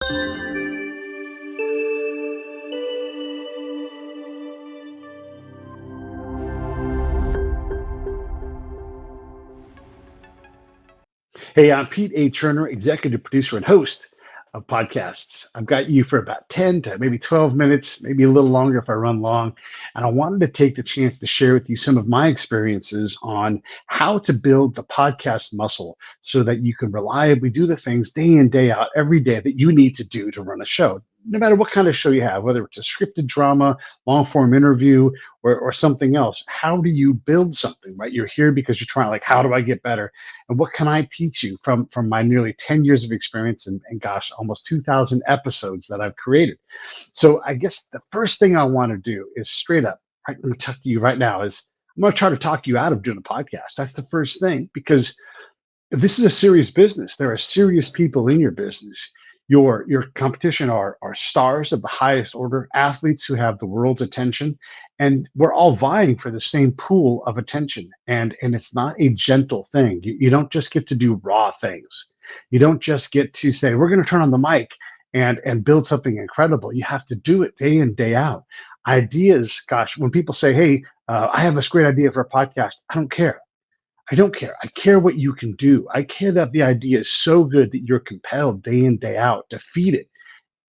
Hey, I'm Pete A. Turner, executive producer and host of podcasts. I've got you for about 10 to maybe 12 minutes, maybe a little longer if I run long. And I wanted to take the chance to share with you some of my experiences on how to build the podcast muscle so that you can reliably do the things day in, day out, every day that you need to do to run a show. No matter what kind of show you have, whether it's a scripted drama, long form interview, or something else, how do you build something, right? You're here because you're trying, like, how do I get better? And what can I teach you from my nearly 10 years of experience and gosh, almost 2,000 episodes that I've created? So I guess the first thing I want to do is straight up, right, let me talk to you right now is I'm going to try to talk you out of doing a podcast. That's the first thing, because this is a serious business. There are serious people in your business. Your competition are stars of the highest order, athletes who have the world's attention, and we're all vying for the same pool of attention. And it's not a gentle thing. You don't just get to do raw things. You don't just get to say we're going to turn on the mic and build something incredible. You have to do it day in, day out. Ideas, gosh, when people say, "Hey, I have this great idea for a podcast," I don't care. I don't care. I care what you can do. I care that the idea is so good that you're compelled day in, day out to feed it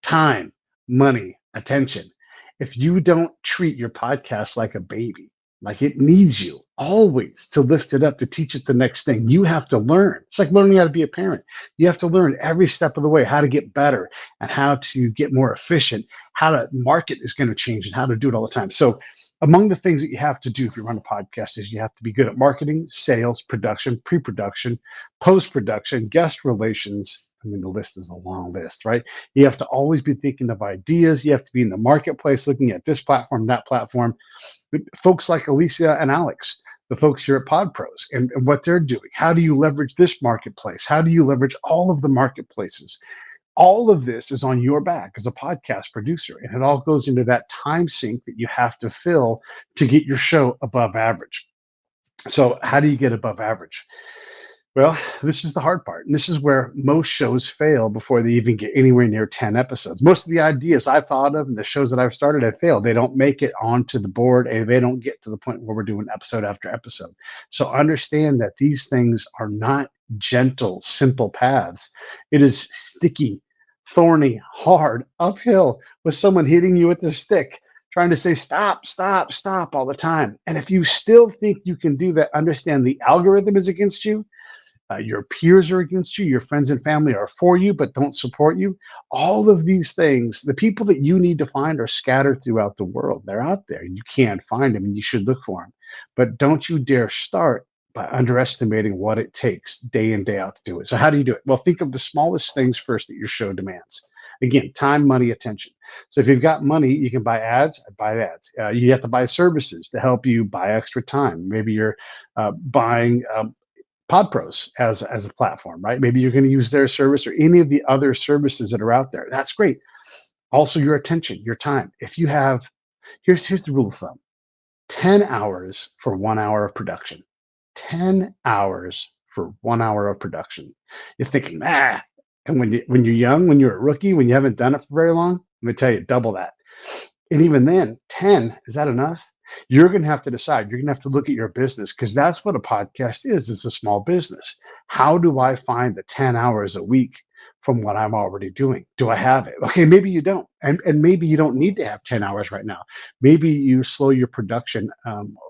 time, money, attention. If you don't treat your podcast like a baby, like it needs you always to lift it up, to teach it the next thing, you have to learn. It's like learning how to be a parent. You have to learn every step of the way how to get better and how to get more efficient, how to market is going to change and how to do it all the time. So among the things that you have to do if you run a podcast is you have to be good at marketing, sales, production, pre-production, post-production, guest relations. I mean, the list is a long list, right? You have to always be thinking of ideas. You have to be in the marketplace looking at this platform, that platform. Folks like Alicia and Alex, the folks here at Pod Pros, and what they're doing. How do you leverage this marketplace? How do you leverage all of the marketplaces? All of this is on your back as a podcast producer, and it all goes into that time sink that you have to fill to get your show above average. So how do you get above average? Well, this is the hard part. And this is where most shows fail before they even get anywhere near 10 episodes. Most of the ideas I've thought of and the shows that I've started have failed. They don't make it onto the board and they don't get to the point where we're doing episode after episode. So understand that these things are not gentle, simple paths. It is sticky, thorny, hard, uphill with someone hitting you with a stick, trying to say, stop, stop, stop all the time. And if you still think you can do that, understand the algorithm is against you. Your peers are against you, your friends and family are for you, but don't support you. All of these things, the people that you need to find are scattered throughout the world. They're out there. You can't find them and you should look for them. But don't you dare start by underestimating what it takes day in, day out to do it. So how do you do it? Well, think of the smallest things first that your show demands. Again, time, money, attention. So if you've got money, you can buy ads. Buy ads. You have to buy services to help you buy extra time. Maybe you're buying Pod Pros as a platform, right? Maybe you're going to use their service or any of the other services that are out there. That's great. Also, your attention, your time. If you have, here's the rule of thumb: 10 hours for 1 hour of production. 10 hours for 1 hour of production. You're thinking, ah. And when you're young, when you're a rookie, when you haven't done it for very long, let me tell you, double that. And even then, 10, is that enough? You're going to have to decide. You're going to have to look at your business, because that's what a podcast is. It's a small business. How do I find the 10 hours a week from what I'm already doing? Do I have it? Okay, maybe you don't. And maybe you don't need to have 10 hours right now. Maybe you slow your production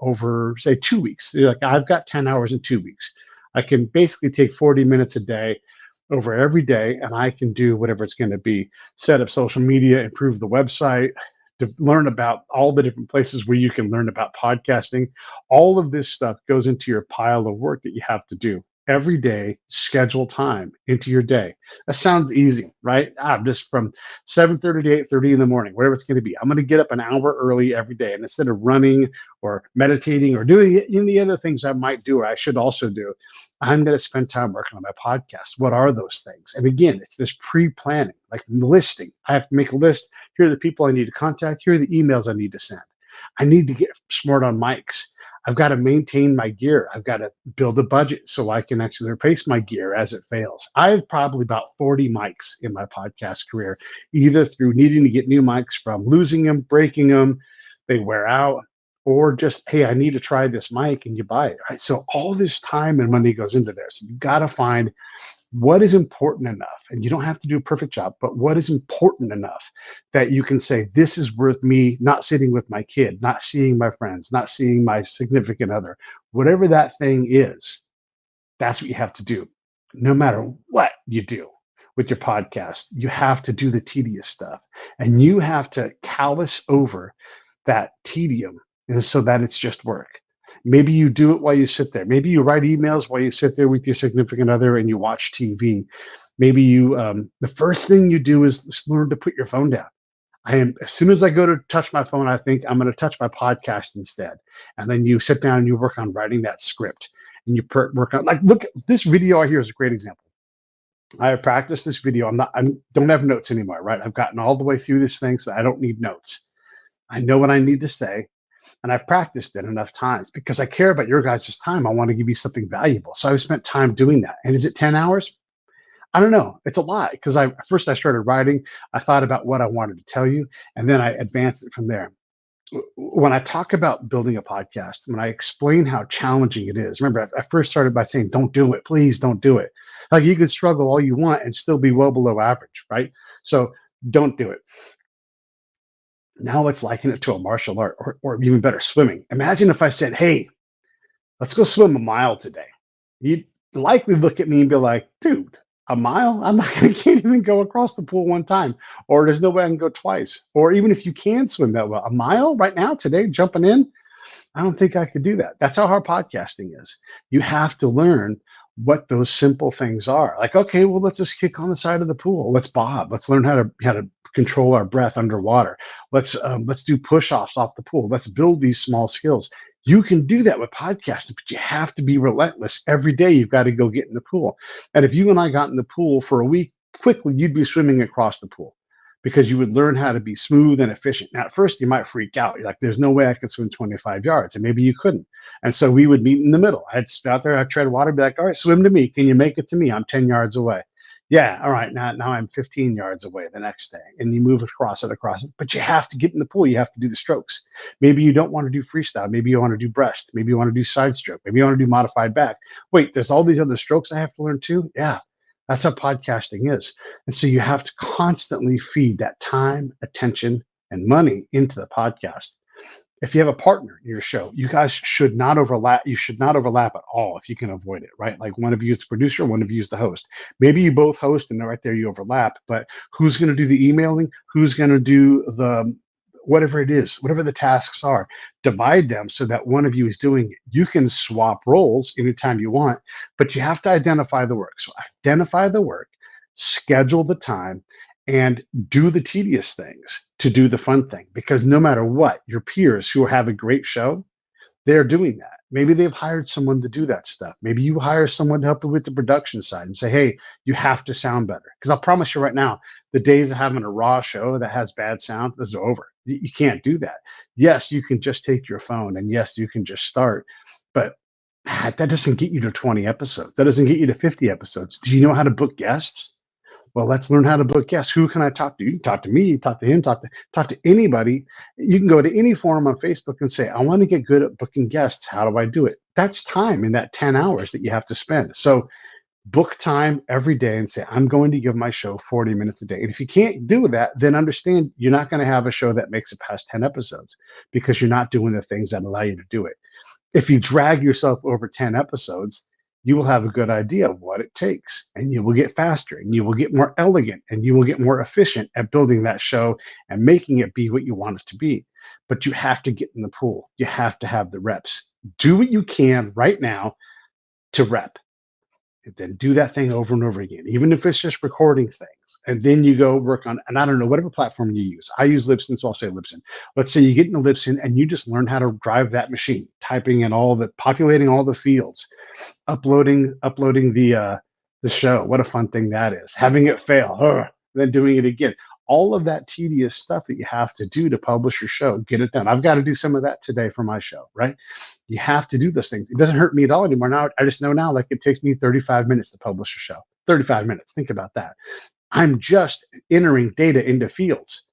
over, say, 2 weeks. You're like, I've got 10 hours in 2 weeks. I can basically take 40 minutes a day over every day, and I can do whatever it's going to be. Set up social media, improve the website, to learn about all the different places where you can learn about podcasting. All of this stuff goes into your pile of work that you have to do every day. Schedule time into your day. That sounds easy, right? Just from 7:30 to 8:30 in the morning, whatever it's going to be. I'm going to get up an hour early every day, and instead of running or meditating or doing any of the other things I might do or I should also do, I'm going to spend time working on my podcast. What are those things? And again, it's this pre-planning, like listing. I have to make a list. Here are the people I need to contact. Here are the emails I need to send. I need to get smart on mics. I've got to maintain my gear. I've got to build a budget so I can actually replace my gear as it fails. I have probably about 40 mics in my podcast career, either through needing to get new mics from losing them, breaking them, they wear out, or just, hey, I need to try this mic, and you buy it. Right? So all this time and money goes into this. You got to find what is important enough, and you don't have to do a perfect job, but what is important enough that you can say, this is worth me not sitting with my kid, not seeing my friends, not seeing my significant other, whatever that thing is. That's what you have to do. No matter what you do with your podcast, you have to do the tedious stuff, and you have to callous over that tedium, and so that it's just work. Maybe you do it while you sit there. Maybe you write emails while you sit there with your significant other and you watch TV. Maybe you, the first thing you do is just learn to put your phone down. As soon as I go to touch my phone, I think I'm going to touch my podcast instead. And then you sit down and you work on writing that script, and you work on, like, look, this video here is a great example. I have practiced this video. I don't have notes anymore, right? I've gotten all the way through this thing, so I don't need notes. I know what I need to say, and I've practiced it enough times because I care about your guys' time. I want to give you something valuable. So I've spent time doing that. And is it 10 hours? I don't know. It's a lot, because first I started writing. I thought about what I wanted to tell you, and then I advanced it from there. When I talk about building a podcast, when I explain how challenging it is, remember, I first started by saying, don't do it. Please don't do it. Like, you can struggle all you want and still be well below average, right? So don't do it. Now let's liken it to a martial art, or even better, swimming. Imagine if I said, hey, let's go swim a mile today. You'd likely look at me and be like, dude, a mile? I can't even go across the pool one time. Or there's no way I can go twice. Or even if you can swim that well, a mile right now, today, jumping in, I don't think I could do that. That's how hard podcasting is. You have to learn what those simple things are. Like, okay, well, let's just kick on the side of the pool. Let's bob. Let's learn how to control our breath underwater. Let's do push-offs off the pool. Let's build these small skills. You can do that with podcasting, but you have to be relentless. Every day you've got to go get in the pool. And if you and I got in the pool for a week, quickly you'd be swimming across the pool, because you would learn how to be smooth and efficient. Now, at first you might freak out. You're like, there's no way I could swim 25 yards, and maybe you couldn't. And so we would meet in the middle. I'd sit out there, I'd tread water, be like, all right, swim to me. Can you make it to me? I'm 10 yards away. Yeah, all right, now I'm 15 yards away the next day. And you move across it. But you have to get in the pool. You have to do the strokes. Maybe you don't want to do freestyle. Maybe you want to do breast. Maybe you want to do side stroke. Maybe you want to do modified back. Wait, there's all these other strokes I have to learn too? Yeah, that's how podcasting is. And so you have to constantly feed that time, attention, and money into the podcast. If you have a partner in your show, you guys should not overlap. You should not overlap at all if you can avoid it, right? Like, one of you is the producer, one of you is the host. Maybe you both host, and right there you overlap, but who's going to do the emailing? Who's going to do the whatever it is, whatever the tasks are? Divide them so that one of you is doing it. You can swap roles anytime you want, but you have to identify the work. So identify the work, schedule the time, and do the tedious things to do the fun thing. Because no matter what, your peers who have a great show, they're doing that. Maybe they've hired someone to do that stuff. Maybe you hire someone to help you with the production side and say, hey, you have to sound better. Because I'll promise you right now, the days of having a raw show that has bad sound, those are over. You can't do that. Yes, you can just take your phone, and yes, you can just start, but that doesn't get you to 20 episodes. That doesn't get you to 50 episodes. Do you know how to book guests? Well, let's learn how to book guests. Who can I talk to? You can talk to me, talk to him, talk to anybody. You can go to any forum on Facebook and say, I want to get good at booking guests. How do I do it? That's time in that 10 hours that you have to spend. So book time every day and say, I'm going to give my show 40 minutes a day. And if you can't do that, then understand you're not going to have a show that makes it past 10 episodes, because you're not doing the things that allow you to do it. If you drag yourself over 10 episodes, you will have a good idea of what it takes, and you will get faster, and you will get more elegant, and you will get more efficient at building that show and making it be what you want it to be. But you have to get in the pool. You have to have the reps. Do what you can right now to rep, and then do that thing over and over again, even if it's just recording things. And then you go work on, and I don't know, whatever platform you use. I use Libsyn, so I'll say Libsyn. Let's say you get into Libsyn and you just learn how to drive that machine, typing in populating all the fields, uploading the show. What a fun thing that is. Having it fail, then doing it again. all of that tedious stuff that you have to do to publish your show, get it done. I've got to do some of that today for my show, right? You have to do those things. It doesn't hurt me at all anymore. Now, I just know now, like it takes me 35 minutes to publish a show. 35 minutes. Think about that. I'm just entering data into fields.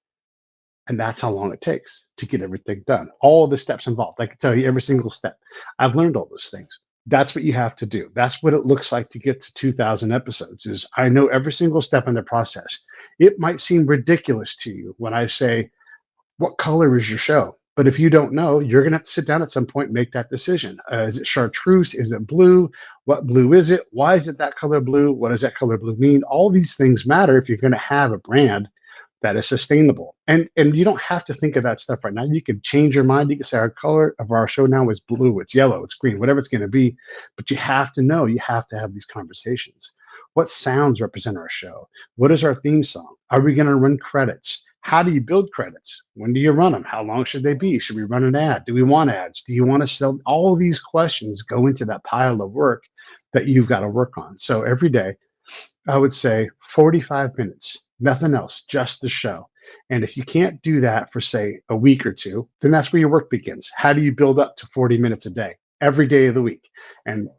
And that's how long it takes to get everything done. All the steps involved. I can tell you every single step. I've learned all those things. That's what you have to do. That's what it looks like to get to 2,000 episodes is I know every single step in the process. It might seem ridiculous to you when I say, what color is your show? But if you don't know, you're going to have to sit down at some point and make that decision. Is it chartreuse? Is it blue? What blue is it? Why is it that color blue? What does that color blue mean? All these things matter if you're going to have a brand that is sustainable. And you don't have to think of that stuff right now. You can change your mind. You can say our color of our show now is blue, it's yellow, it's green, whatever it's going to be. But you have to know, you have to have these conversations. What sounds represent our show? What is our theme song? Are we going to run credits? How do you build credits? When do you run them? How long should they be? Should we run an ad? Do we want ads? Do you want to sell? All of these questions go into that pile of work that you've got to work on. So every day, I would say 45 minutes, nothing else, just the show. And if you can't do that for, say, a week or two, then that's where your work begins. How do you build up to 40 minutes a day, every day of the week? And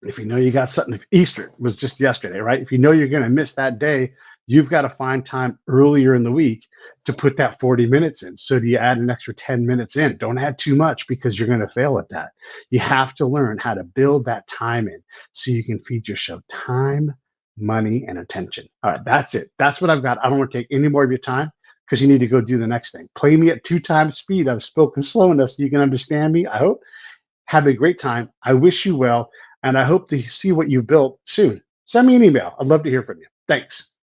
if you know you got something, if Easter was just yesterday, right? If you know you're going to miss that day, you've got to find time earlier in the week to put that 40 minutes in. So do you add an extra 10 minutes in? Don't add too much because you're going to fail at that. You have to learn how to build that time in so you can feed your show time, money, and attention. All right, that's it. That's what I've got. I don't want to take any more of your time because you need to go do the next thing. Play me at 2 times speed. I've spoken slow enough so you can understand me, I hope. Have a great time. I wish you well, and I hope to see what you've built soon. Send me an email. I'd love to hear from you. Thanks.